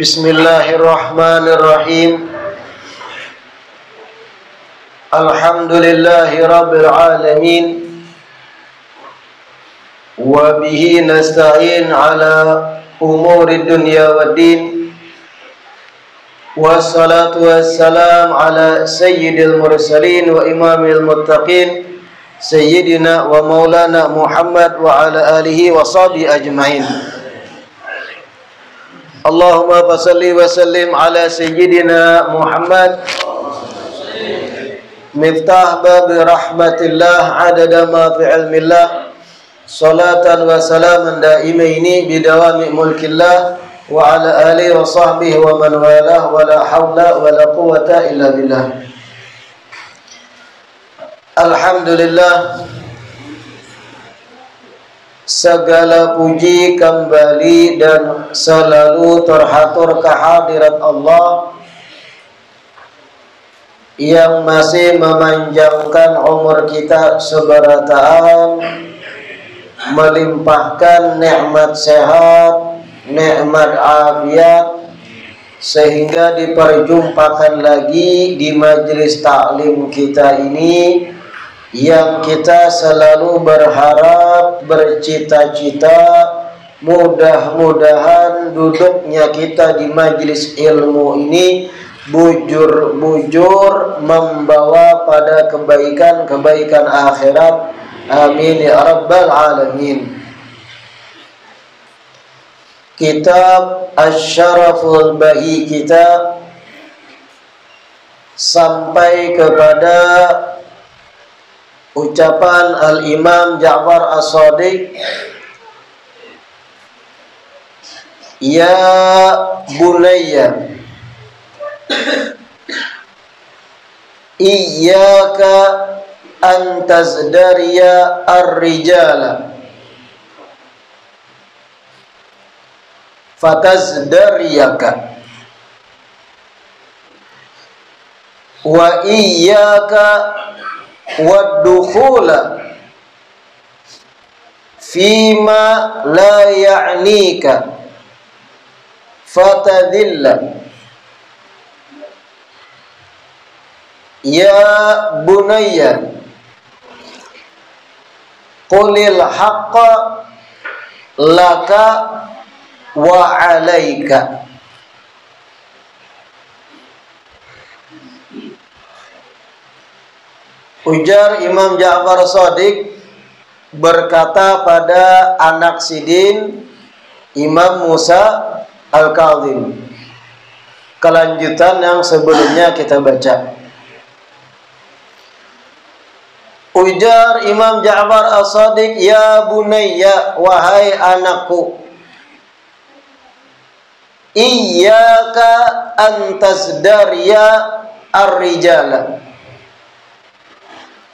Bismillahirrahmanirrahim. Alhamdulillahi rabbil alamin. Wa bihi nasta'in ala umuri dunya waddin. Wassalatu wassalam ala sayyidil mursalin wa imamil muttaqin, sayyidina wa maulana Muhammad wa ala alihi wa sahbihi ajmain. Allahumma fasalli wa sallim ala sayyidina Muhammad, miftah babi rahmatillah adada ma fi ilmillah, salatan wa salaman daimaini bidawami mulkillah wa ala alihi wa sahbihi wa man walah wa la hawla wa la quwata illa billah. Alhamdulillah, segala puji kembali dan selalu terhatur kehadirat Allah yang masih memanjangkan umur kita sebarataan, melimpahkan nikmat sehat, nikmat afiat, sehingga diperjumpakan lagi di majelis taklim kita ini, yang kita selalu berharap, bercita-cita, mudah-mudahan duduknya kita di majelis ilmu ini bujur-bujur membawa pada kebaikan-kebaikan akhirat. Amin ya rabbal alamin. Kitab Asy-Syaraful Bahi kita sampai kepada ucapan Al-Imam Ja'far As-Shadiq, ya bunayya iyyaka an tazdariya ar-rijala fatazdariyaka wa iyyaka wad-dukhula fima la ya'nika fatadilla. Ya bunayya qulil haqqa laka wa alaika. Ujar Imam Ja'far Shadiq berkata pada anak sidin Imam Musa Al-Kazim, kelanjutan yang sebelumnya kita baca. Ujar Imam Ja'far As-Shadiq, ya bunayya, wahai anakku, iyyaka an tazdariya ar-rijala,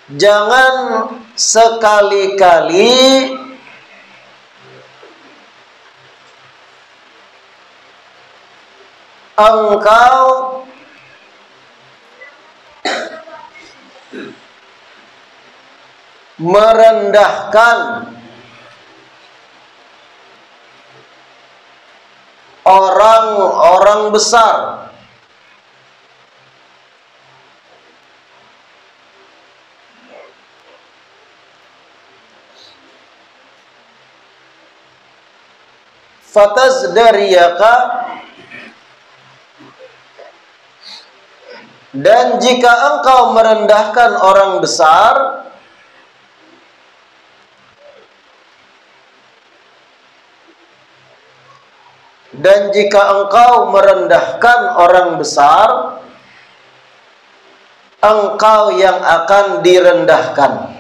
jangan sekali-kali engkau merendahkan orang-orang besar, fatazdariyaka, dan jika engkau merendahkan orang besar, dan jika engkau merendahkan orang besar, engkau yang akan direndahkan.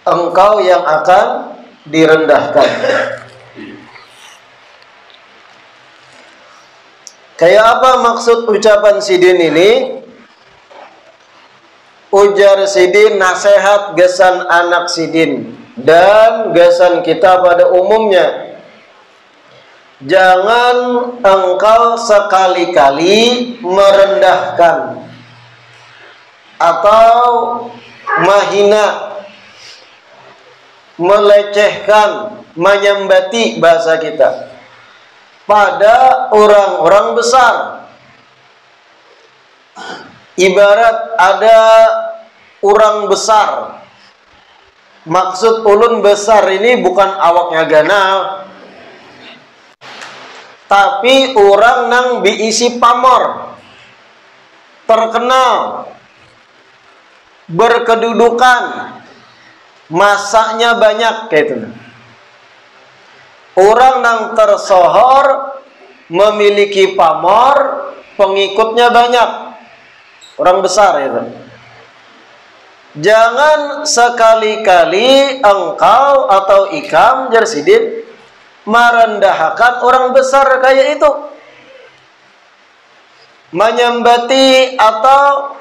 Engkau yang akan direndahkan. Kayak apa maksud ucapan sidin ini? Ujar sidin, nasihat gesan anak sidin dan gesan kita pada umumnya. Jangan engkau sekali-kali merendahkan atau mahina, melecehkan, menyambati bahasa kita pada orang-orang besar. Ibarat ada orang besar, maksud ulun besar ini bukan awaknya ganal, tapi orang nang diisi pamor, terkenal, berkedudukan, masaknya banyak kayak itu. Orang nang tersohor, memiliki pamor, pengikutnya banyak, orang besar itu. Jangan sekali-kali engkau atau ikam Jarsidin merendahkan orang besar kayak itu, menyambati atau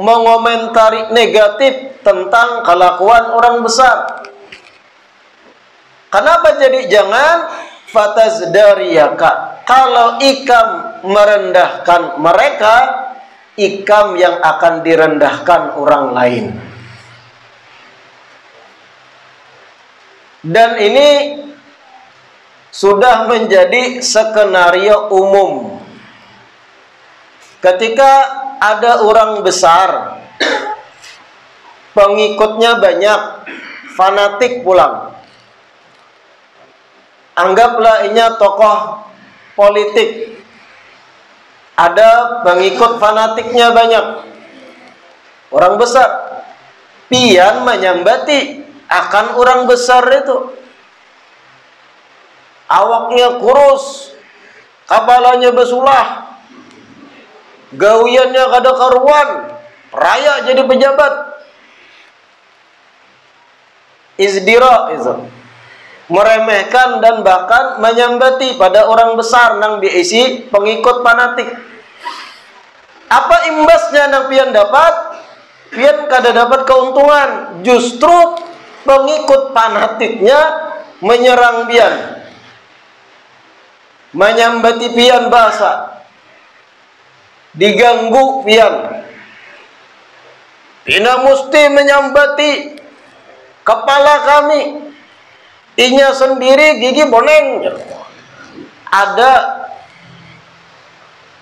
mengomentari negatif tentang kelakuan orang besar. Kenapa jadi jangan? Fatazdariyaka, kalau ikam merendahkan mereka, ikam yang akan direndahkan orang lain. Dan ini sudah menjadi skenario umum. Ketika ada orang besar, pengikutnya banyak, fanatik pulang. Anggaplah ini tokoh politik, ada pengikut fanatiknya banyak, orang besar, pian menyambati akan orang besar itu. Awaknya kurus, kepalanya besulah, gawiannya kada karuan, raya jadi pejabat. Izdira itu, meremehkan dan bahkan menyambati pada orang besar nang diisi pengikut fanatik. Apa imbasnya nang pian dapat? Pian kada dapat keuntungan, justru pengikut fanatiknya menyerang pian, menyambati pian bahasa, diganggu pian. Tina mesti menyambati kepala kami, inya sendiri gigi boneng. Ada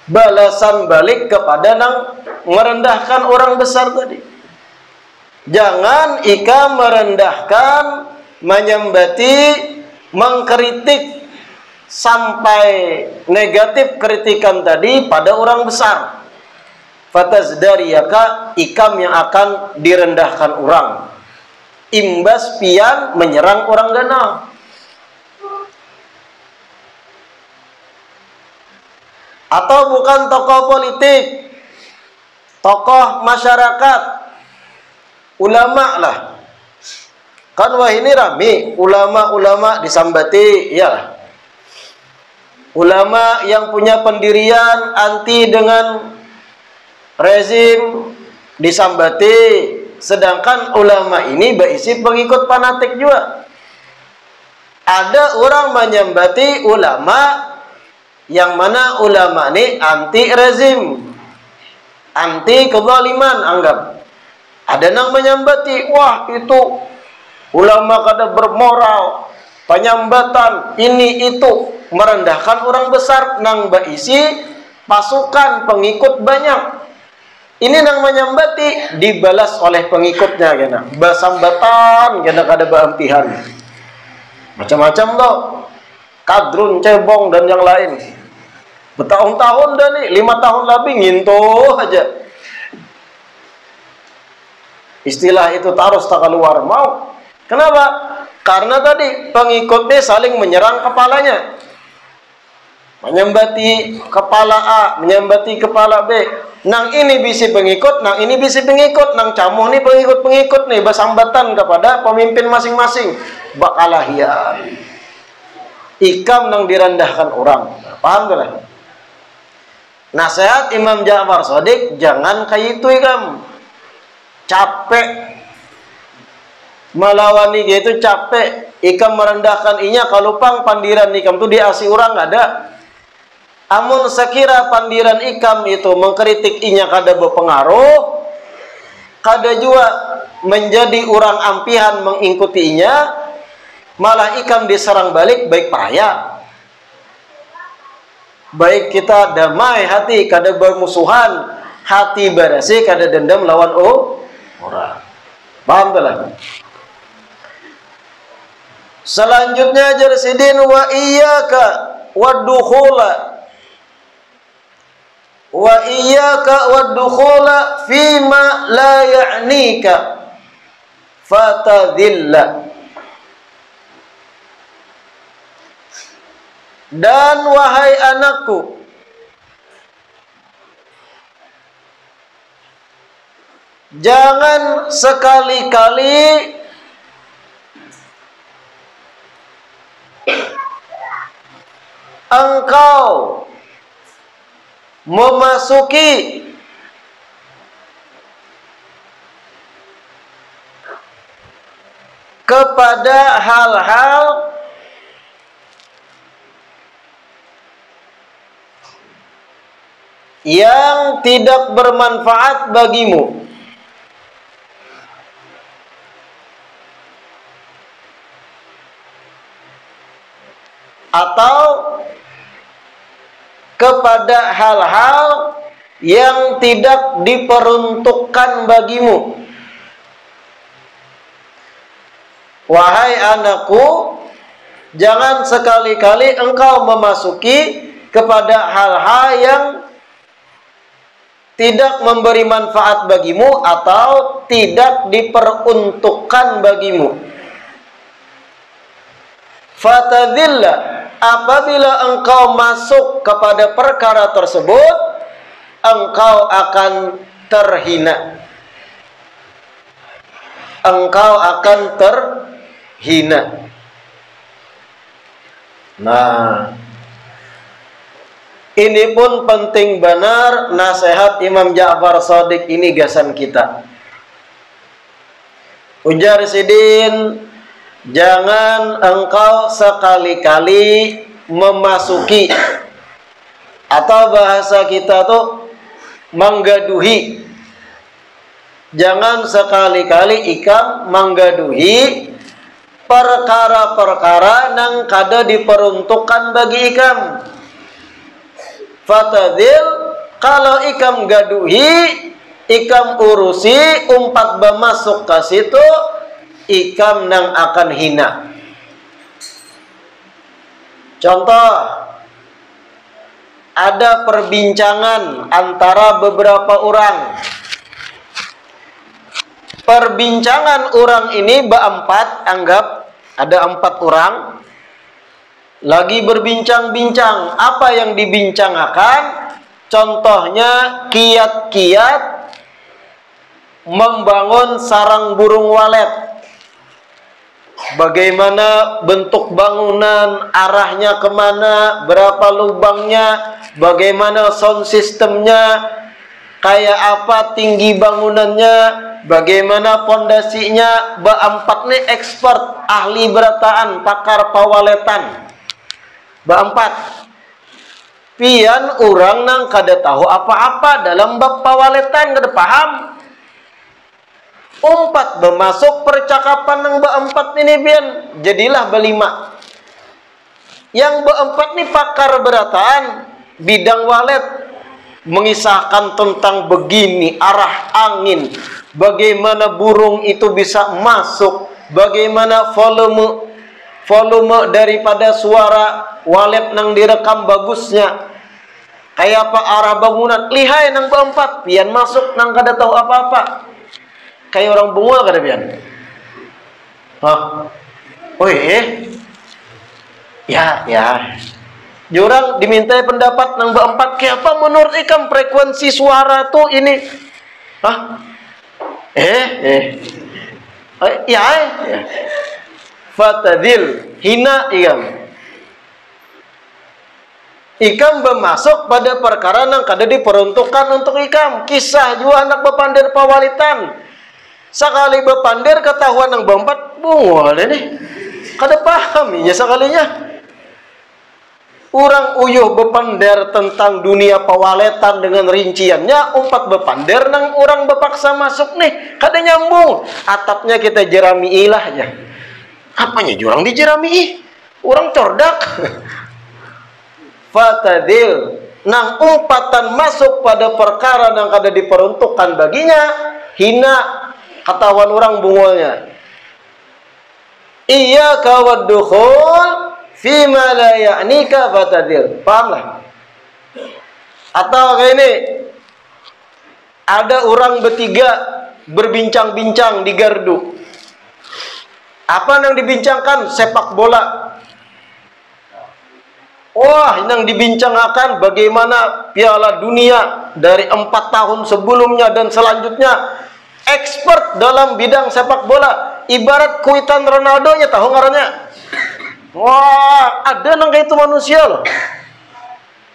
balasan balik kepada nang merendahkan orang besar tadi. Jangan ika merendahkan, menyambati, mengkritik sampai negatif kritikan tadi pada orang besar. Fatazdariyaka, ikam yang akan direndahkan orang. Imbas pian menyerang orang ganal. Atau bukan tokoh politik, tokoh masyarakat, ulama lah. Kan wah ini rame, ulama-ulama disambati, ya. Ulama yang punya pendirian anti dengan rezim disambati, sedangkan ulama ini berisi pengikut fanatik juga. Ada orang menyambati ulama yang mana ulama ini anti rezim, anti kezaliman anggap. Ada yang menyambati, wah itu ulama kada bermoral, penyambatan ini itu, merendahkan orang besar nang berisi pasukan pengikut banyak. Ini nang menyambati dibalas oleh pengikutnya kena. Basambatan kena kada beampihan. Macam-macam loh. Kadrun, cebong dan yang lain. Bertahun-tahun dah nih, 5 tahun lebih nginto aja. Istilah itu terus tak keluar mau. Kenapa? Karena tadi pengikutnya saling menyerang kepalanya. Menyambati kepala A, menyambati kepala B. Nang ini bisi pengikut, nang ini bisi pengikut, nang camuh nih pengikut-pengikut nih basambatan kepada pemimpin masing-masing. Bakalahian. Ikam nang direndahkan orang. Paham tuh lah? Nasihat Imam Ja'far Shadiq, jangan kayak itu ikam. Capek melawani gitu, capek ikam merendahkan inya. Kalau pang pandiran ikam tuh diasi orang ada. Amun sekira pandiran ikam itu mengkritik inya kada berpengaruh, kada jua menjadi orang ampihan mengikutinya, malah ikam diserang balik baik peraya. Baik kita damai hati, kada bermusuhan, hati bersih, kada dendam lawan orang. Paham telah? Selanjutnya ajar sidin wa iyyaka waddukhula fima la ya'nika fatadhilla. Dan wahai anakku, jangan sekali-kali engkau memasuki kepada hal-hal yang tidak bermanfaat bagimu, atau kepada hal-hal yang tidak diperuntukkan bagimu. Wahai anakku, jangan sekali-kali engkau memasuki kepada hal-hal yang tidak memberi manfaat bagimu atau tidak diperuntukkan bagimu. Fatadhilla, apabila engkau masuk kepada perkara tersebut, engkau akan terhina. Engkau akan terhina. Nah, ini pun penting benar nasihat Imam Ja'far Shadiq ini gasan kita. Ujar sidin, jangan engkau sekali-kali memasuki, atau bahasa kita tuh menggaduhi. Jangan sekali-kali ikam menggaduhi perkara-perkara yang kada diperuntukkan bagi ikam. Fatadil, kalau ikam gaduhi, ikam urusi, umpat bermasuk ke situ, ikam nang akan hina. Contoh, ada perbincangan antara beberapa orang. Perbincangan orang ini berempat, anggap ada 4 orang lagi berbincang-bincang. Apa yang dibincangkan? Contohnya kiat-kiat membangun sarang burung walet. Bagaimana bentuk bangunan, arahnya kemana, berapa lubangnya, bagaimana sound systemnya, kayak apa tinggi bangunannya, bagaimana pondasinya. Berempat nih expert, ahli berataan, pakar pawaletan. Berempat. Pian orang nang kada tahu apa-apa dalam bab pawaletan, kada paham. Umpat bermasuk percakapan yang berempat ini pian, jadilah berlima. Yang berempat nih pakar berataan bidang walet, mengisahkan tentang begini arah angin, bagaimana burung itu bisa masuk, bagaimana volume daripada suara walet nang direkam bagusnya, kayak apa arah bangunan. Lihai nang berempat pian masuk nang kada tahu apa-apa, kayak orang bungul kada pian. Hah? Oh ya. Jurang dimintai pendapat nang berempat, kayak apa menurut ikam frekuensi suara tuh ini? Hah? Ya. Fatadil, hina ikam. Ikam bermasuk pada perkara yang kada diperuntukkan untuk ikam. Kisah juga anak bepandir pawalitan. Sekali bepandir ketahuan yang berempat, bungol ini. Kada paham inya sekalinya. Urang uyuh bepander tentang dunia pawaletan dengan rinciannya, umpat bepander nang orang bepaksa masuk nih, kada nyambung. Atapnya kita jerami ilah aja. Apanya jurang dijerami? Orang cordak. Fatadil, nang umpatan masuk pada perkara yang kada diperuntukkan baginya, hina, katawan orang bungolnya. Iya kawaddukhul fima la ya'nika fatadil. Paham lah? Atau kayak ini, ada orang bertiga berbincang-bincang di gardu. Apa yang dibincangkan? Sepak bola. Wah, yang dibincangkan bagaimana Piala Dunia dari 4 tahun sebelumnya dan selanjutnya. Expert dalam bidang sepak bola. Ibarat kuitan Ronaldo-nya, tahu ngarannya? Wah, ada nang kayak itu manusia loh.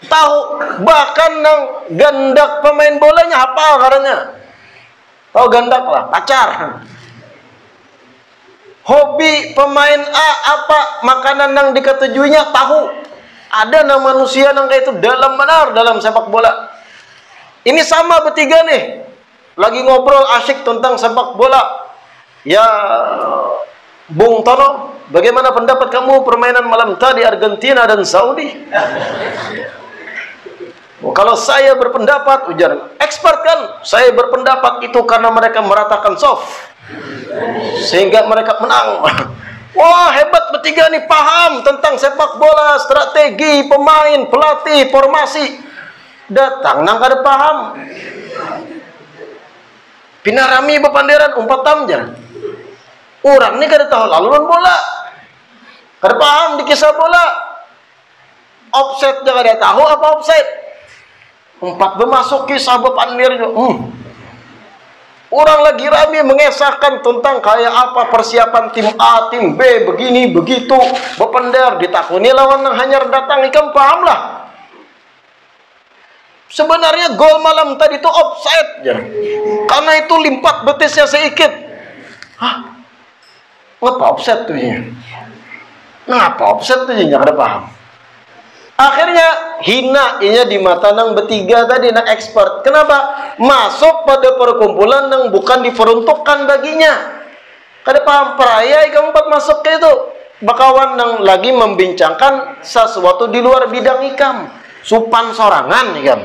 Tahu, bahkan nang gandak pemain bolanya apa ngarannya? Tahu gandak lah, pacar. Hobi pemain A apa, makanan yang diketujuinya tahu. Ada nang manusia nang kayak itu dalam benar dalam sepak bola. Ini sama bertiga nih, lagi ngobrol asyik tentang sepak bola. Ya, Bung Tono, bagaimana pendapat kamu permainan malam tadi Argentina dan Saudi? Kalau saya berpendapat, ujar expert kan, saya berpendapat itu karena mereka meratakan soft, sehingga mereka menang. Wah, hebat bertiga nih, paham tentang sepak bola, strategi, pemain, pelatih, formasi. Datang nang kada paham. Pinarami bepanderan umpat tamjar. Orang ini kada tahu laluan bola, kada paham di kisah bola. Offset jangan dia tahu apa offset. Umpat bermasuk kisah bepandir juga. Orang lagi rame mengesahkan tentang kayak apa persiapan tim A, tim B, begini, begitu. Bepandir ditakuni lawan yang hanya datang ikan paham lah. Sebenarnya gol malam tadi itu offside ya. Karena itu limpat betisnya sedikit. Hah? Ngapa offside tuh ya? Ngapa offside tuh ya? Nggak paham. Akhirnya hina inya di mata nang bertiga tadi nang expert. Kenapa? Masuk pada perkumpulan yang bukan diperuntukkan baginya. Kada paham peraya kamu empat masuk ke itu. Bakawan nang lagi membincangkan sesuatu di luar bidang ikam. Supan sorangan ikam.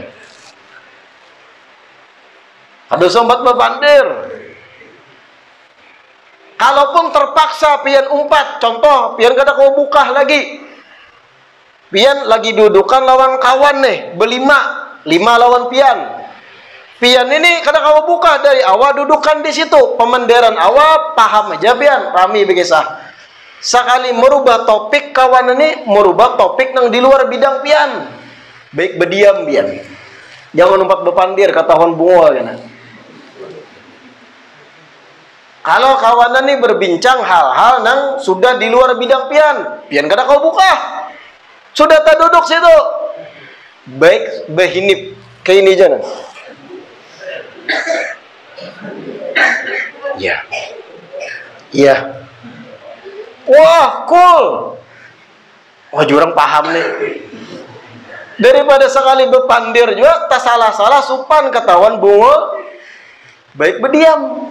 Ada sombat bepandir. Kalaupun terpaksa pian umpat, contoh pian kada kau buka lagi. Pian lagi dudukan lawan kawan nih, berlima, 5 lawan pian. Pian ini kada kau buka dari awal dudukan di situ. Pemenderan awal paham aja pian, rami begisah. Sekali merubah topik kawan ini, merubah topik nang di luar bidang pian. Baik berdiam pian. Jangan umpat bepandir katahuan bungol kan. Kalau kawanan ini berbincang hal-hal yang sudah di luar bidang pian, pian kada kau buka. Sudah tak duduk situ. Baik behinip ke ini jangan. Ya. Iya. Wah, cool. Wah, jurang paham nih. Daripada sekali bepandir juga tak salah-salah supan ketahuan bungol. Baik berdiam.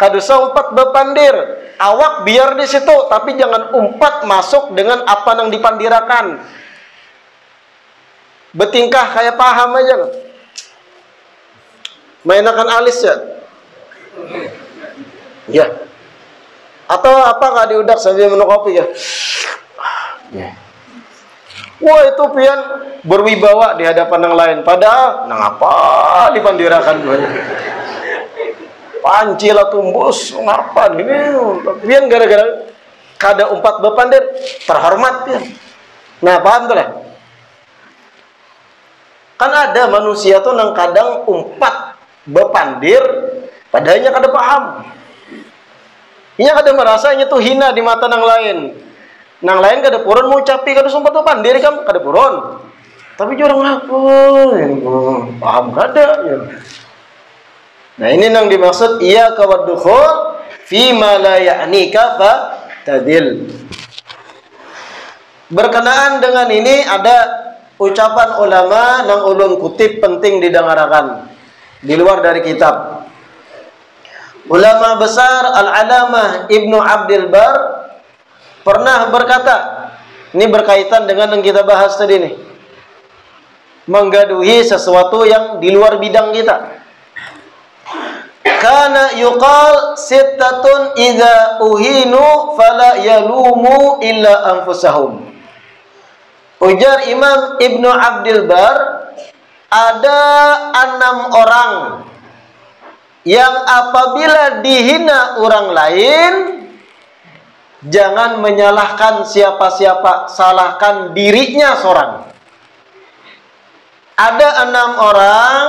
Kadusa umpat bepandir, awak biar di situ, tapi jangan umpat masuk dengan apa yang dipandirakan. Betingkah kayak paham aja. Mainakan alis ya. Ya. Atau apa nggak diudak sambil minum kopi ya. Ya. Wah, itu pian berwibawa di hadapan yang lain. Padahal, nang apa dipandirakan gue. Panci lah tumbus, ngapa ini? Pian gara-gara kada umpat bepandir terhormat pian. Nah, paham tuh lah. Kan ada manusia tuh nang kadang umpat bepandir, padahalnya kada paham. Inya kada merasa inya tuh hina di mata nang lain. Nang lain kada purun mau capi kada umpat bepandir kan kada purun. Tapi jurang apa? Paham kada ya. Nah, ini yang dimaksud iya kawaddukhul fi ma la ya'nika fa tadil. Berkenaan dengan ini ada ucapan ulama nang ulun kutip penting didengarkan di luar dari kitab. Ulama besar Al-Alamah Ibnu Abdul Bar pernah berkata, ini berkaitan dengan yang kita bahas tadi nih, menggaduhi sesuatu yang di luar bidang kita. Kana yuqal sittatun idza uhinu fala yalumu illa anfusahum. Ujar Imam Ibnu Abdul Bar, ada 6 orang yang apabila dihina orang lain, jangan menyalahkan siapa-siapa, salahkan dirinya seorang. Ada 6 orang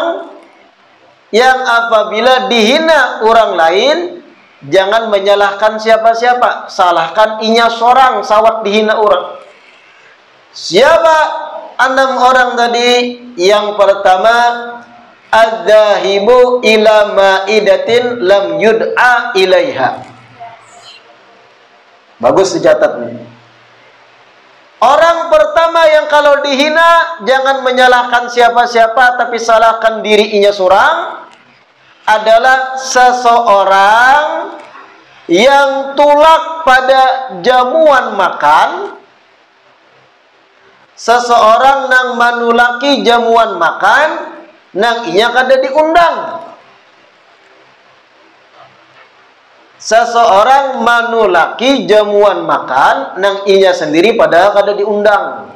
yang apabila dihina orang lain, jangan menyalahkan siapa-siapa, salahkan inya seorang, sawat dihina orang. Siapa 6 orang tadi? Yang pertama, adzahibu ila maidatin lam yud'a ilaiha. Bagus dicatat nih. Orang pertama yang kalau dihina jangan menyalahkan siapa-siapa, tapi salahkan dirinya seorang, adalah seseorang yang tulak pada jamuan makan. Seseorang nang manulaki jamuan makan, nang inya kada diundang. Seseorang manulaki jamuan makan, nang inya sendiri padahal kada diundang.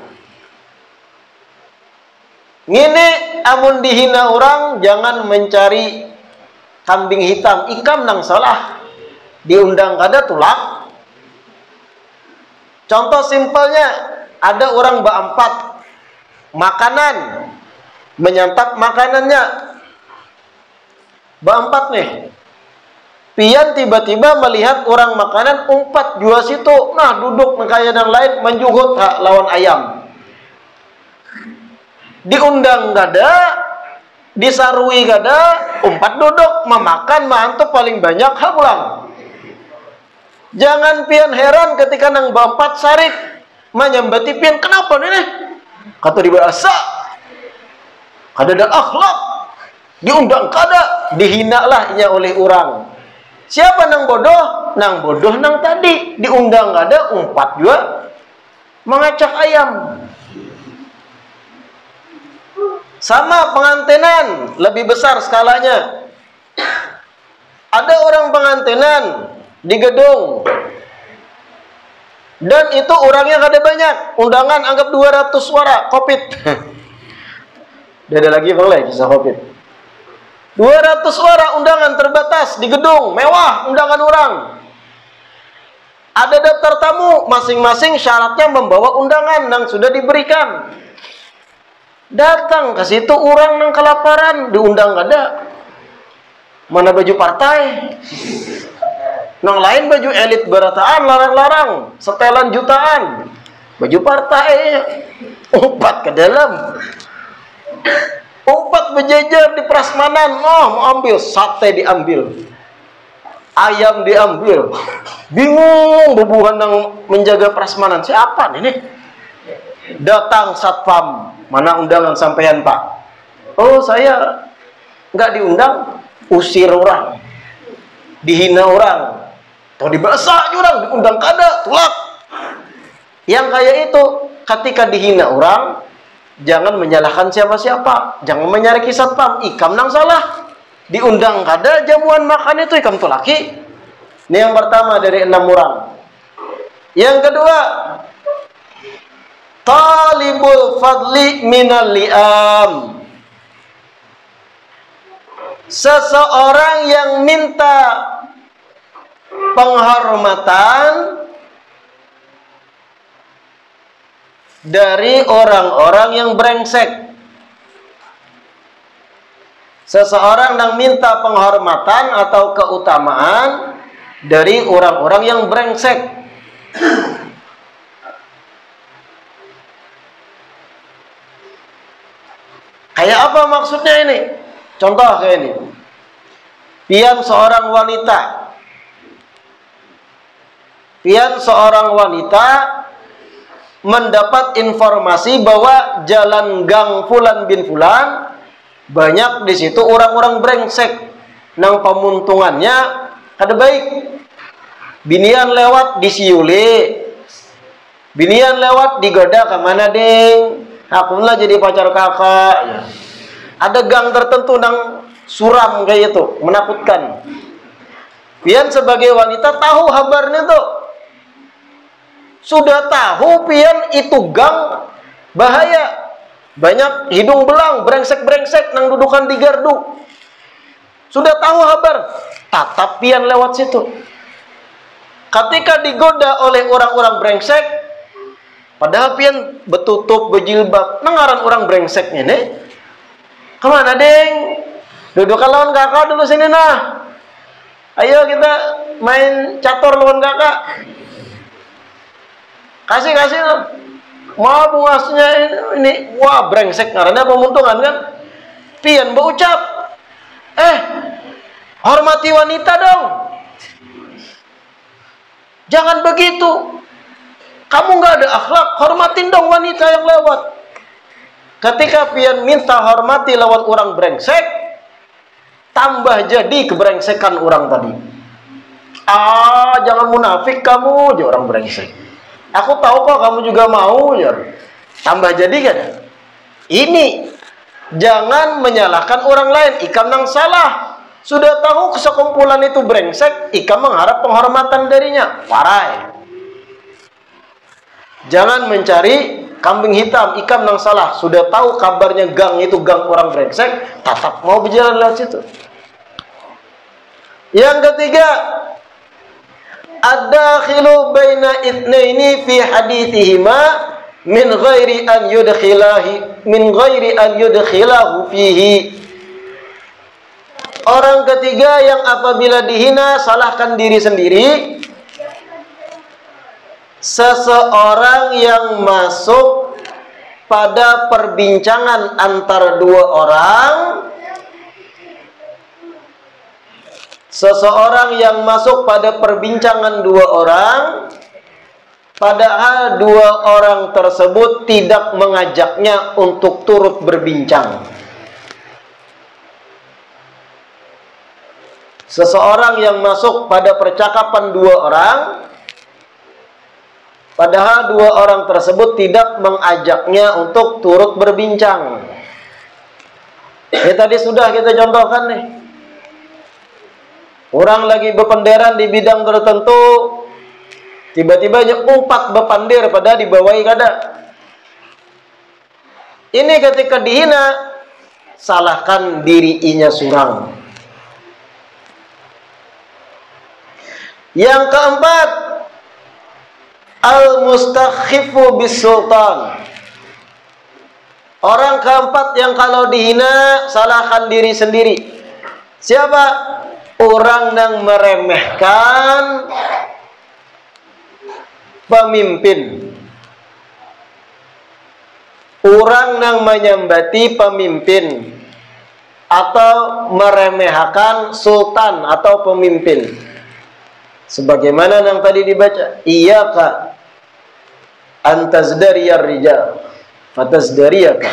Ngini amun dihina orang, jangan mencari kambing hitam, ikam nang salah. Diundang kada tulak. Contoh simpelnya, ada orang berempat makanan, menyantap makanannya berempat nih. Pian tiba-tiba melihat orang makanan umpat jua situ, nah duduk kaya yang lain menjuhut lawan ayam. Diundang gada, disarui gada, umpat duduk memakan mantuk paling banyak pulang. Jangan pian heran ketika nang berempat sarik menyambati pian, kenapa nih? Kata di bahasa kada ada akhlak, diundang kada, dihina lah inya oleh orang. Siapa nang bodoh? Nang bodoh nang tadi, diundang kada, umpat juga mengacak ayam. Sama pengantenan, lebih besar skalanya. Ada orang pengantenan di gedung, dan itu orangnya kada banyak, undangan anggap 200 suara, COVID. Ada lagi boleh kisah COVID. 200 suara undangan terbatas di gedung mewah, undangan orang. Ada daftar tamu, masing-masing syaratnya membawa undangan yang sudah diberikan. Datang ke situ orang nang kelaparan, diundang kada. Mana baju partai? Nang lain baju elit berataan, larang-larang, setelan jutaan. Baju partai, umpat ke dalam. Umpat berjejer di prasmanan, oh mau ambil, sate diambil, ayam diambil. Bingung bebuhan yang menjaga prasmanan, siapa nih? Datang satpam, mana undangan sampean pak? Oh saya nggak diundang, usir orang, dihina orang. Atau dibahasa orang, diundang kada, tulak. Yang kayak itu, ketika dihina orang, jangan menyalahkan siapa-siapa. Jangan menyalahkan satpam, ikam nang salah. Diundang kada, jamuan makan itu ikam tulaki. Ini yang pertama dari 6 orang. Yang kedua, talibul fadli minal li'am. Seseorang yang minta penghormatan dari orang-orang yang brengsek. Seseorang yang minta penghormatan atau keutamaan dari orang-orang yang brengsek. Kayak apa maksudnya ini? Contoh kayak ini. Pian seorang wanita mendapat informasi bahwa jalan gang Fulan bin Fulan banyak di situ orang-orang brengsek, nang pamuntungannya kada baik. Binian lewat disiule, binian lewat digoda kemana deng, aku lah jadi pacar kakak. Ya. Ada gang tertentu nang suram kayak itu, menakutkan. Pian sebagai wanita tahu kabarnya tuh, sudah tahu pian itu gang bahaya, banyak hidung belang, brengsek-brengsek nang dudukan di gardu. Sudah tahu kabar, tatap pian lewat situ. Ketika digoda oleh orang-orang brengsek, padahal pian betutup berjilbab, nengaran orang brengseknya nih. Kemana deng? Duduk lawan kakak dulu sini nah. Ayo kita main catur lawan kakak. Kasih mau bungasnya ini. Wah brengsek ngarannya pemuntungan kan. Pian berucap, hormati wanita dong. Jangan begitu. Kamu nggak ada akhlak, hormatin dong wanita yang lewat. Ketika pian minta hormati lawan orang brengsek, tambah jadi kebrengsekan orang tadi. Jangan munafik kamu, dia orang brengsek. Aku tahu kok kamu juga mau, ya. Tambah jadi kan? Ini jangan menyalahkan orang lain. Ikam nang salah. Sudah tahu sekumpulan itu brengsek, ikam mengharap penghormatan darinya. Parah. Jangan mencari kambing hitam, ikam nang salah. Sudah tahu kabarnya gang itu gang orang brengsek, tetap mau berjalan lewat situ. Yang ketiga, ad-dakhilu baina itsnaini fi hadithihima min ghairi an yudkhilahu fihi. Orang ketiga yang apabila dihina salahkan diri sendiri. Seseorang yang masuk pada perbincangan antara dua orang, seseorang yang masuk pada perbincangan dua orang, padahal dua orang tersebut tidak mengajaknya untuk turut berbincang. Seseorang yang masuk pada percakapan dua orang, padahal dua orang tersebut tidak mengajaknya untuk turut berbincang. Ini tadi sudah kita contohkan nih. Orang lagi bependeran di bidang tertentu, tiba-tiba umpat bepandir pada dibawahi kada. Ini ketika dihina, salahkan dirinya surang. Yang keempat, al-mustakhifu bis-sultan. Orang keempat yang kalau dihina salahkan diri sendiri. Siapa? Orang yang meremehkan pemimpin. Orang yang menyembati pemimpin atau meremehkan sultan atau pemimpin. Sebagaimana yang tadi dibaca, iyyaka antazdariyar rijal fatazdariyaka.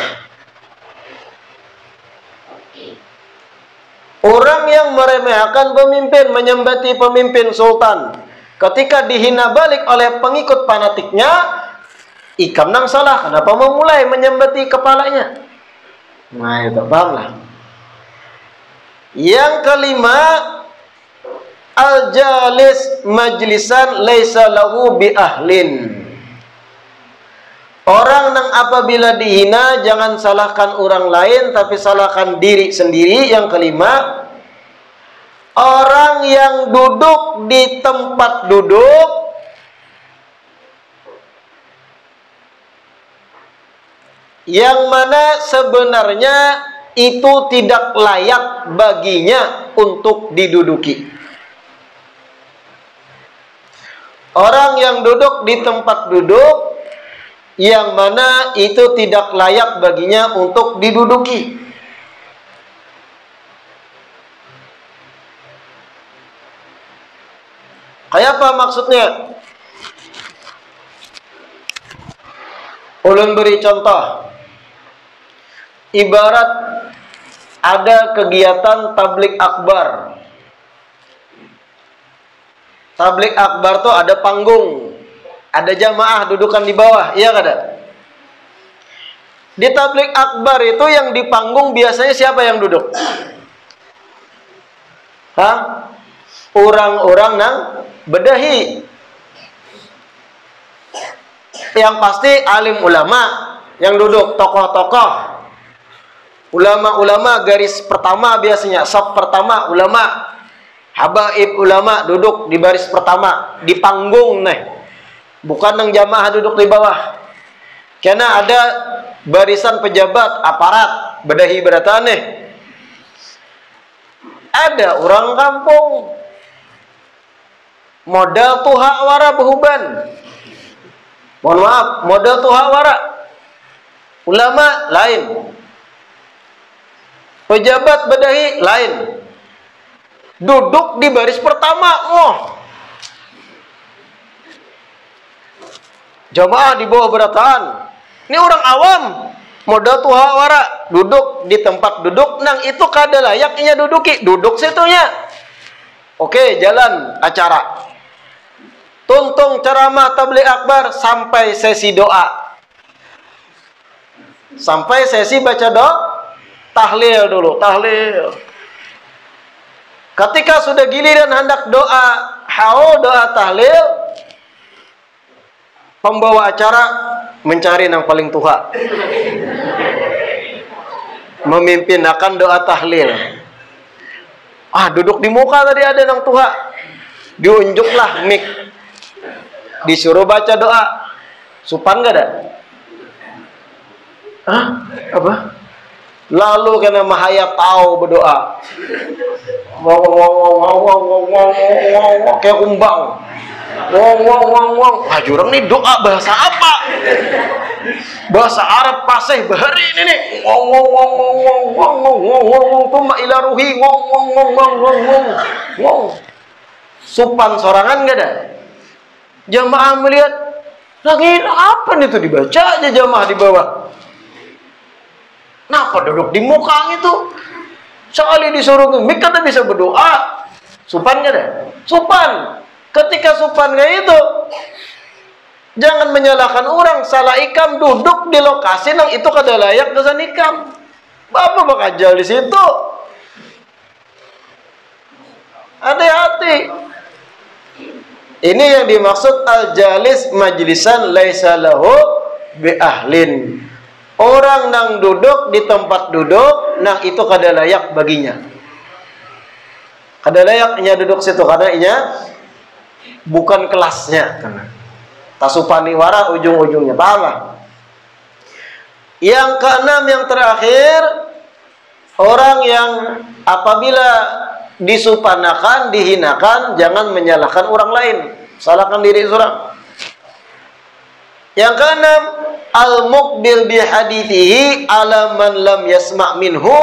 Orang yang meremehkan pemimpin, menyembati pemimpin sultan, ketika dihina balik oleh pengikut fanatiknya, ikam nang salah. Kenapa memulai menyembati kepalanya? Nah, itu pahamlah. Yang kelima, al-jalis majlisan laisa lahu bi ahlin. Orang yang apabila dihina jangan salahkan orang lain tapi salahkan diri sendiri. Yang kelima, orang yang duduk di tempat duduk yang mana sebenarnya itu tidak layak baginya untuk diduduki. Orang yang duduk di tempat duduk yang mana itu tidak layak baginya untuk diduduki. Kayak apa maksudnya? Ulun beri contoh. Ibarat ada kegiatan tablik akbar. Tablik akbar tuh ada panggung, ada jamaah dudukan di bawah, iya kada? Di tablik akbar itu yang di panggung biasanya siapa yang duduk? Hah? Orang-orang nang bedahi. Yang pasti alim ulama yang duduk, tokoh-tokoh. Ulama-ulama garis pertama biasanya, saf pertama ulama. Habaib ulama duduk di baris pertama, di panggung nih. Bukan nang jamaah duduk di bawah. Karena ada barisan pejabat, aparat, bedahi berataan nih. Ada orang kampung modal tuha wara behuban. Mohon maaf, modal tuha wara. Ulama lain. Pejabat bedahi lain. Duduk di baris pertama, jamaah di bawah berataan. Ini orang awam, modal tuha wara, duduk di tempat duduk, nang itu kada layaknya duduki, duduk situnya. Oke, jalan acara. Tuntung ceramah tabligh akbar sampai sesi doa. Sampai sesi baca doa, tahlil dulu, tahlil. Ketika sudah giliran hendak doa, doa tahlil, pembawa acara mencari yang paling tua, memimpin akan doa tahlil. Duduk di muka tadi ada yang tua, diunjuklah mik, disuruh baca doa. Supan gak ada? Apa? Lalu kena mahaya tahu berdoa. Kayak kumbang. Jurang nih doa bahasa apa? Bahasa Arab pasih bahari ini nih. Tuma ila ruhi. Supan sorangan gak ada? Jamaah melihat, lagi apa nih tuh dibaca aja jamaah di bawah. Kenapa duduk di muka itu? Sekali disuruh ngemik kan bisa berdoa. Supan gak ada? Supan. Ketika supan kayak itu, jangan menyalahkan orang. Salah ikam duduk di lokasi yang itu kada layak kesan ikam. Bapak bakajal di situ. Hati-hati. Ini yang dimaksud al-jalis majlisan laisa lahu bi ahlin. Orang nang duduk di tempat duduk, nang itu kada layak baginya. Kada layaknya duduk situ karena inya bukan kelasnya. Tasupani wara ujung-ujungnya, paham? Yang keenam, yang terakhir, orang yang apabila disupanakan, dihinakan, jangan menyalahkan orang lain, salahkan diri seorang. Yang keenam, al-muqbil bi hadithihi ala man lam yasma' minhu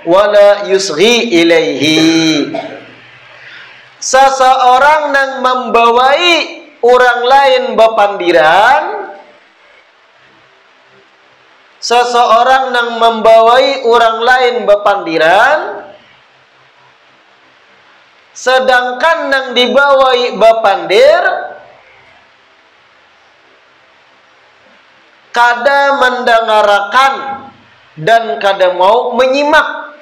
wala yusghi ilaihi. Seseorang yang membawai orang lain bepandiran, seseorang yang membawai orang lain bepandiran, sedangkan yang dibawai bepandir kada mendengarkan dan kada mau menyimak.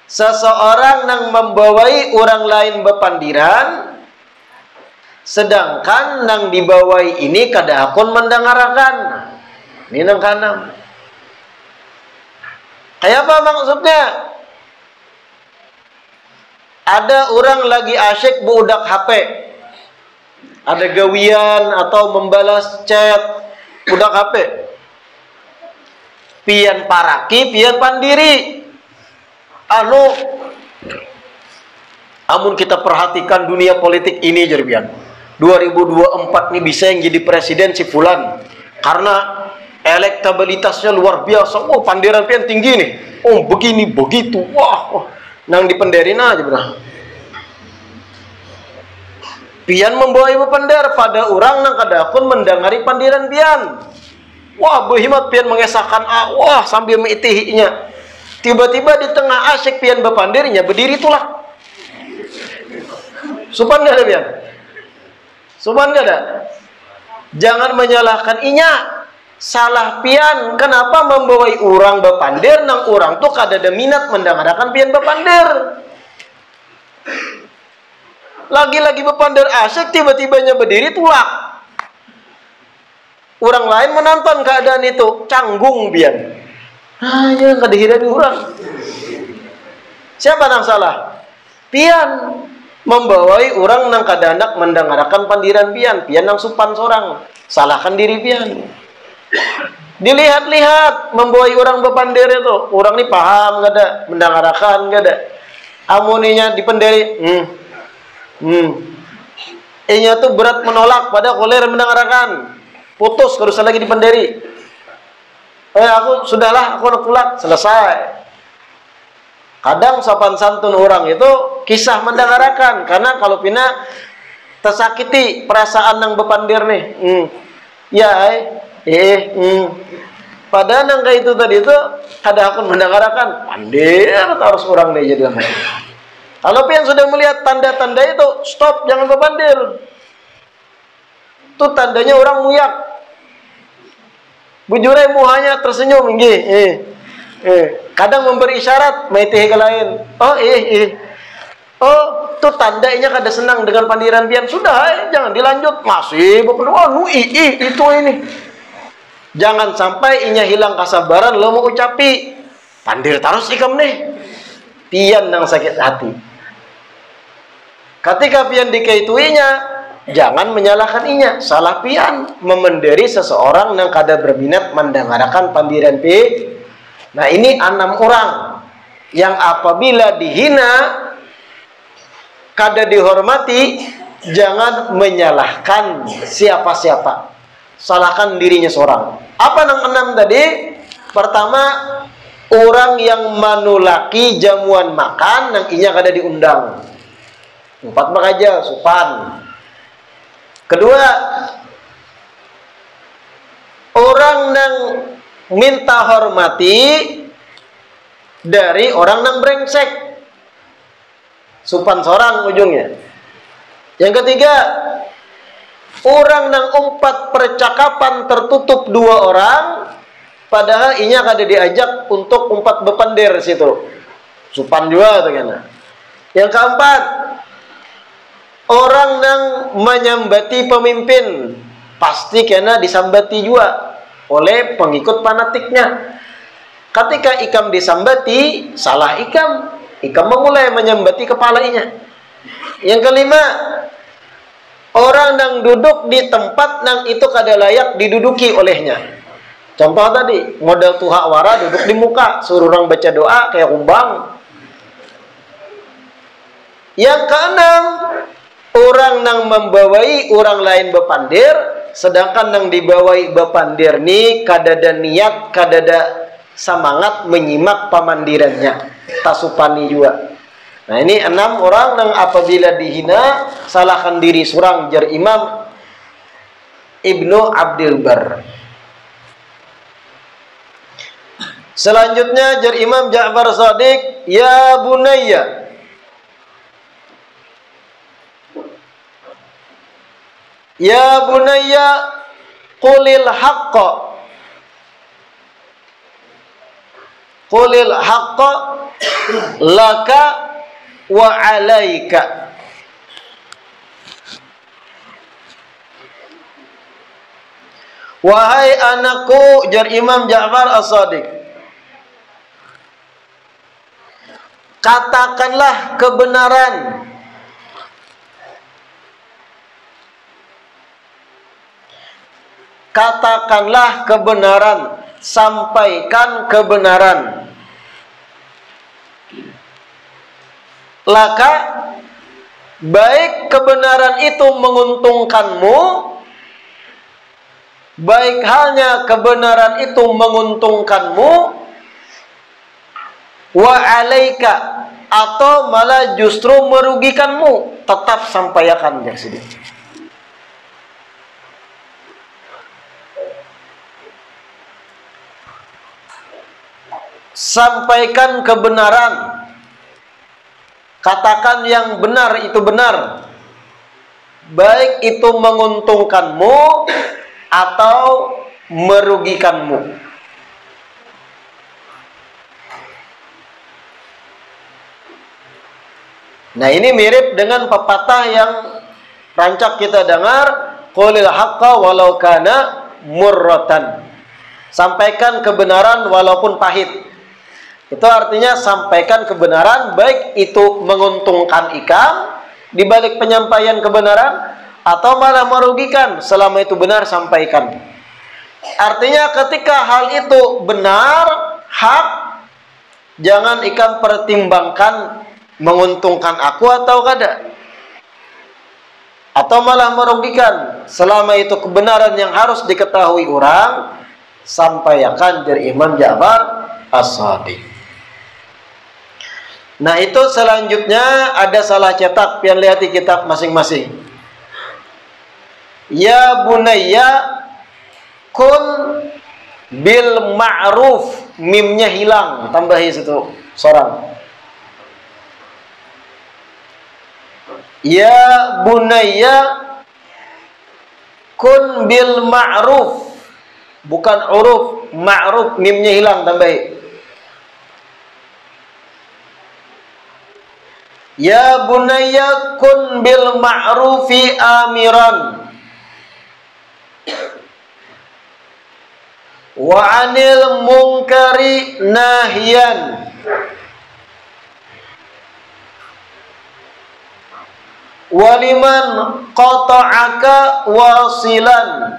Seseorang yang membawai orang lain bepandiran, sedangkan yang dibawai ini kada akun mendengarkan. Ini nang kanam. Kayak apa maksudnya? Ada orang lagi asyik budak HP. Ada gawian atau membalas chat budak HP. Pian paraki, pian pandiri. Amun kita perhatikan dunia politik ini Jerbian, 2024 ini bisa yang jadi presiden si fulan karena elektabilitasnya luar biasa. Pandiran pian tinggi nih. Begini begitu. Wah. Nang dipenderin aja bro. Pian membawa ibu pandar pada orang nang kadakun mendengari pandiran pian. Wah, berhimat pian mengesahkan wah sambil meitihinya. Tiba-tiba di tengah asyik pian bepandirnya berdiri tulak. Supan gak ada pian? Supan gak ada? Jangan menyalahkan inya. Salah pian. Kenapa membawai orang bepandir nang orang tuh kada ada minat mendengarakan pian bepandir. Lagi-lagi bepandir asyik tiba-tibanya berdiri tulak. Orang lain menonton keadaan itu, canggung pian. Ya kadihiran orang. Siapa yang salah? Pian membawai orang nang kadanak mendengarakan pandiran pian. Pian nang supan sorang. Salahkan diri pian. Dilihat-lihat membawai orang bepandir itu. Orang ini paham gak ada, mendengarakan gak ada. Amuninya dipenderi. Inya tuh berat menolak pada koler mendengarakan. Putus kalau lagi dipenderi. Aku sudahlah, aku nak pulang, selesai. Kadang sopan santun orang itu kisah mendengarakan, karena kalau pina tersakiti perasaan nang bepandir nih. Padahal nang kayak itu tadi itu kada aku mendengarakan. Pandir harus orang deh jadi. Kalau pian sudah melihat tanda-tanda itu, stop, jangan bepandir. Itu tandanya orang muyak. Bujurai muhanya tersenyum nggih. Kadang memberi isyarat maitih ke lain. Itu tandanya kada senang dengan pandiran pian. Sudah, jangan dilanjut. Masih berpeluang itu ini. Jangan sampai inya hilang kesabaran lo mau ucapi. Pandir terus ikam nih. Pian yang sakit hati. Ketika pian dikaituinya, jangan menyalahkan inya. Salah pian memenderi seseorang yang kada berminat mendengarakan pandiran pi. Nah, ini 6 orang yang apabila dihina, kada dihormati, jangan menyalahkan siapa-siapa. Salahkan dirinya seorang. Apa yang 6 tadi? Pertama, orang yang manulaki jamuan makan yang inya kada diundang. 4 aja, supan. Kedua, orang yang minta hormati dari orang yang brengsek. Supan seorang ujungnya. Yang ketiga, orang yang umpat percakapan tertutup 2 orang, padahal inya kada diajak untuk umpat bepandir situ. Supan juga tuh kan. Yang keempat, orang yang menyambati pemimpin pasti kena disambati juga oleh pengikut fanatiknya. Ketika ikam disambati, salah ikam memulai menyambati kepalanya. Yang kelima, orang yang duduk di tempat yang itu kada layak diduduki olehnya. Contoh tadi, model tuha wara duduk di muka, suruh orang baca doa kayak kumbang. Yang keenam, orang yang membawai orang lain bepandir, sedangkan yang dibawai bepandir ni kadada niat, kadada semangat menyimak pamandirannya, tasupani juga. Nah, ini 6 orang yang apabila dihina, salahkan diri surang, jar Imam Ibnu Abdul Bar. Selanjutnya jar Imam Ja'far Shadiq, ya bunayya, ya bunayya qulil haqqa, qulil haqqa laka wa alaika. Wahai anakku, jar Imam Ja'far As-Shadiq, katakanlah kebenaran, katakanlah kebenaran, sampaikan kebenaran. Laka, baik kebenaran itu menguntungkanmu, baik halnya kebenaran itu menguntungkanmu, wa alaika, atau malah justru merugikanmu, tetap sampaikan jar sini. Sampaikan kebenaran. Katakan yang benar itu benar. Baik itu menguntungkanmu atau merugikanmu. Nah, ini mirip dengan pepatah yang rancak kita dengar, qulil haqqa walau kana murratan. Sampaikan kebenaran walaupun pahit. Itu artinya sampaikan kebenaran, baik itu menguntungkan ikam di balik penyampaian kebenaran atau malah merugikan. Selama itu benar, sampaikan. Artinya ketika hal itu benar, hak, jangan ikam pertimbangkan menguntungkan aku atau kada, atau malah merugikan. Selama itu kebenaran yang harus diketahui orang, sampaikan dari Imam Ja'far As-Shadiq. Nah, itu selanjutnya ada salah cetak, pian lihat di kitab masing-masing. Ya bunayya kun bil ma'ruf, mimnya hilang, tambahi situ seorang. Ya bunayya kun bil ma'ruf, bukan uruf, ma'ruf, mimnya hilang, tambahi. Ya bunayya kun bil ma'rufi amiran wa 'anil munkari nahiyan waliman qata'aka wasilan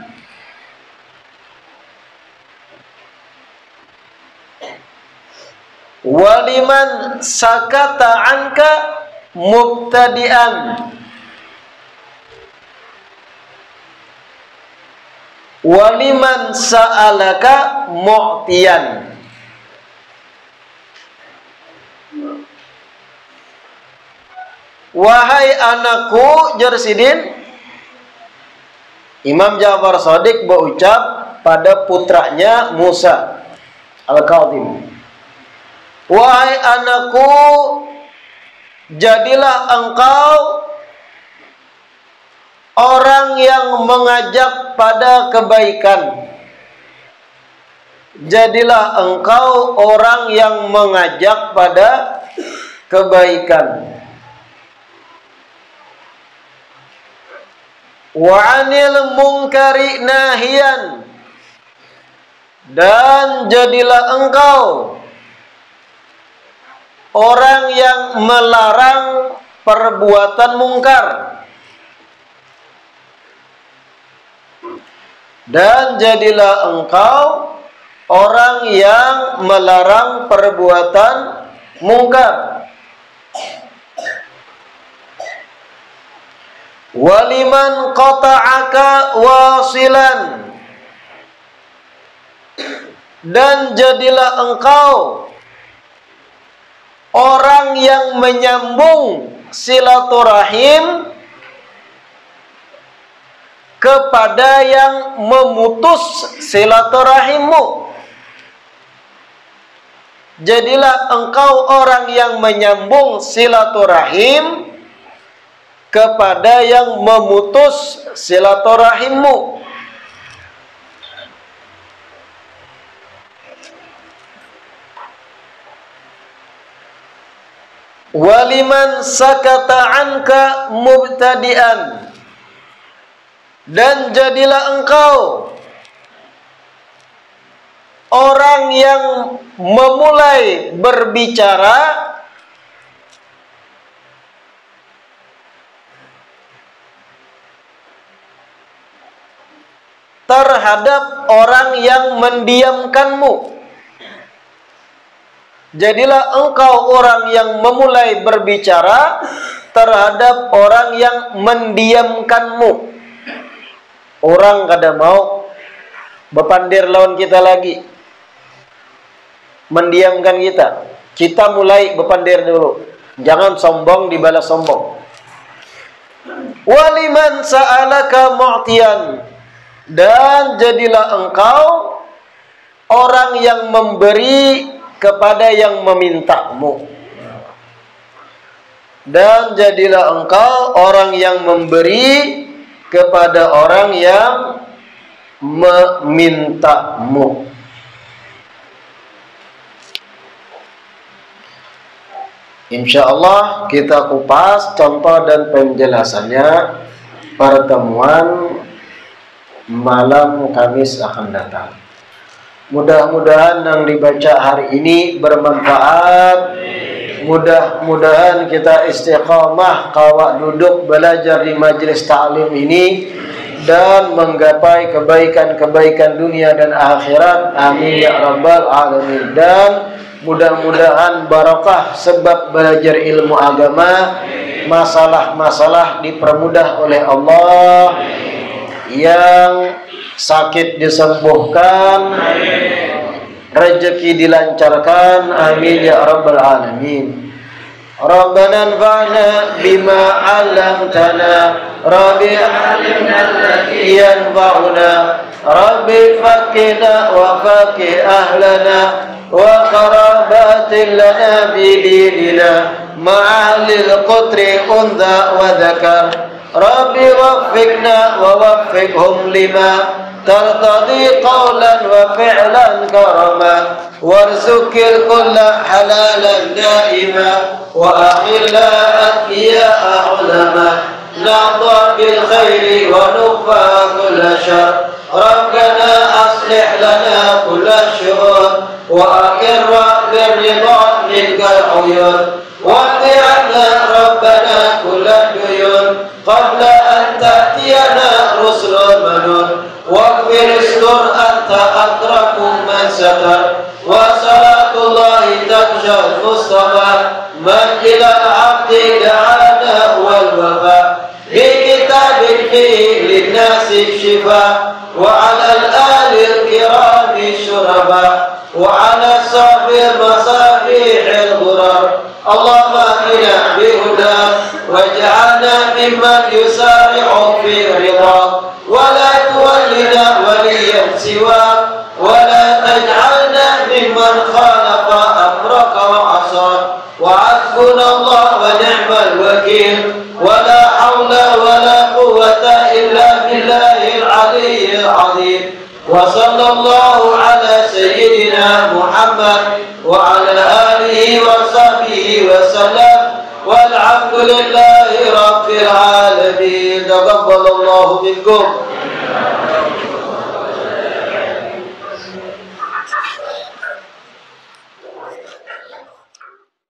waliman sakata anka mubtadi'an waliman sa'alaka mu'tiyan. Wahai anakku, Jarsidin, Imam Ja'far Shadiq berucap pada putranya Musa Al-Kadhim. Wahai anakku, jadilah engkau orang yang mengajak pada kebaikan. Jadilah engkau orang yang mengajak pada kebaikan. Wa 'anil munkari nahiyan, dan jadilah engkau orang yang melarang perbuatan mungkar, dan jadilah engkau orang yang melarang perbuatan mungkar. Waliman qata'aka wasilan, dan jadilah engkau orang yang menyambung silaturahim kepada yang memutus silaturahimmu. Jadilah engkau orang yang menyambung silaturahim kepada yang memutus silaturahimmu. Waliman sakata anka mubtadi'an, dan jadilah engkau orang yang memulai berbicara terhadap orang yang mendiamkanmu. Jadilah engkau orang yang memulai berbicara terhadap orang yang mendiamkanmu. Orang kada mau bepandir lawan kita lagi, mendiamkan kita. Kita mulai bepandir dulu. Jangan sombong dibalas sombong. Waliman sa'alaka mu'tiyan, dan jadilah engkau orang yang memberi kepada yang memintamu. Dan jadilah engkau orang yang memberi kepada orang yang memintamu. Insyaallah kita kupas contoh dan penjelasannya pertemuan malam Kamis akan datang. Mudah-mudahan yang dibaca hari ini bermanfaat. Mudah-mudahan kita istiqamah kawak duduk belajar di majelis ta'lim ini dan menggapai kebaikan-kebaikan dunia dan akhirat. Amin ya rabbal alamin. Dan mudah-mudahan barakah sebab belajar ilmu agama, masalah-masalah dipermudah oleh Allah, yang sakit disembuhkan, rezeki dilancarkan. Amin ya rabbal alamin. Rabbana anfa'na bima 'allamtana, Rabbi 'allimna alladhi yanfa'una, Rabbi faqqihna wa faqih ahlana wa qarabatin lana bi dinina ma'alil qutri untha wa dhakar, Rabbi waffiqna wa waffiqhum lima tartadi qawlan wa fi'lan karama, warzuqil kulla halalan daima wa akhilla atqiya'a ulama, na'dha bil khairi wa nufa kulla syar, Rabbana aslih lana kulla syu'un wa akirra birridha minkal uyun, wa'ti'ana Rabbana kulla duyun qabla an ta'tiyana rusulun manun, waghfir istur anta akramu man satar, wa salatullahi taksha mustafa man ilal abdi da'ana wal wafa, bi kitabin fihi linnasi shifa, wa ala al-ali al-kirami syuraba, wa ala sahbil masabihil ghurar. Allahumma inna bihuda waj'alna mimman yusari'u fi ridha, wa la tuwallina waliyan siwa, wa la taj'alna mimman khalafa amraka wa asad, wa hasbunallah wa ni'mal wakil, wa la hawla wa la quwwata illa billahil aliyyil azim. Wa sallallahu ala sayyidina Muhammad wa ala alihi wa sahbihi wa sallam, walhamdulillahi rabbil alamin. Taqabbalallahu minkum.